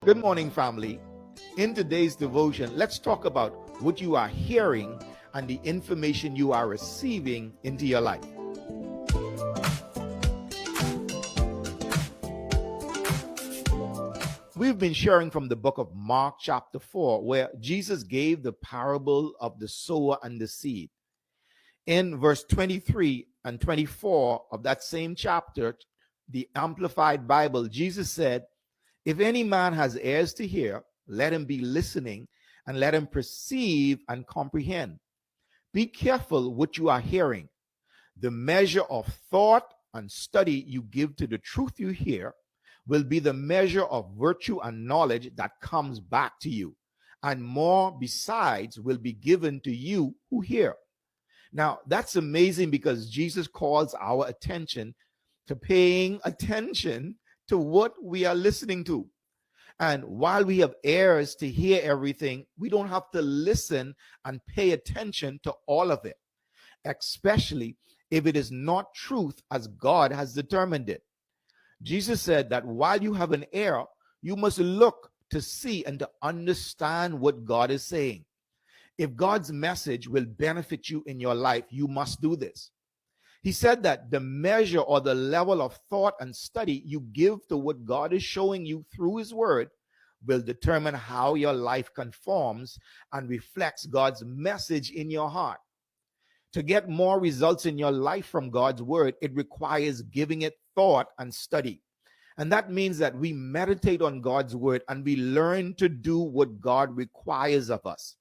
Good morning, family. In today's devotion, let's talk about what you are hearing and the information you are receiving into your life. We've been sharing from the book of Mark, chapter 4, where Jesus gave the parable of the sower and the seed. In verse 23 and 24 of that same chapter, the Amplified Bible, Jesus said, "If any man has ears to hear, let him be listening, and let him perceive and comprehend. Be careful what you are hearing. The measure of thought and study you give to the truth you hear will be the measure of virtue and knowledge that comes back to you, and more besides will be given to you who hear." Now, that's amazing because Jesus calls our attention to paying attention to what we are listening to. And while we have ears to hear everything, we don't have to listen and pay attention to all of it, especially if it is not truth as God has determined it. Jesus said that while you have an ear, you must look to see and to understand what God is saying. If God's message will benefit you in your life, you must do this. He said that the measure or the level of thought and study you give to what God is showing you through His Word will determine how your life conforms and reflects God's message in your heart. To get more results in your life from God's Word, it requires giving it thought and study. And that means that we meditate on God's Word and we learn to do what God requires of us.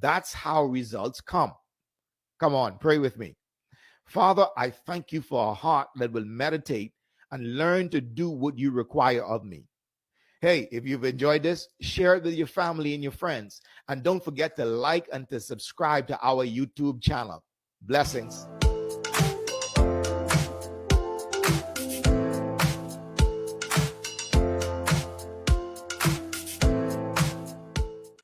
That's how results come. Come on, pray with me. Father, I thank you for a heart that will meditate and learn to do what you require of me. Hey, if you've enjoyed this, share it with your family and your friends. And don't forget to like and to subscribe to our YouTube channel. Blessings.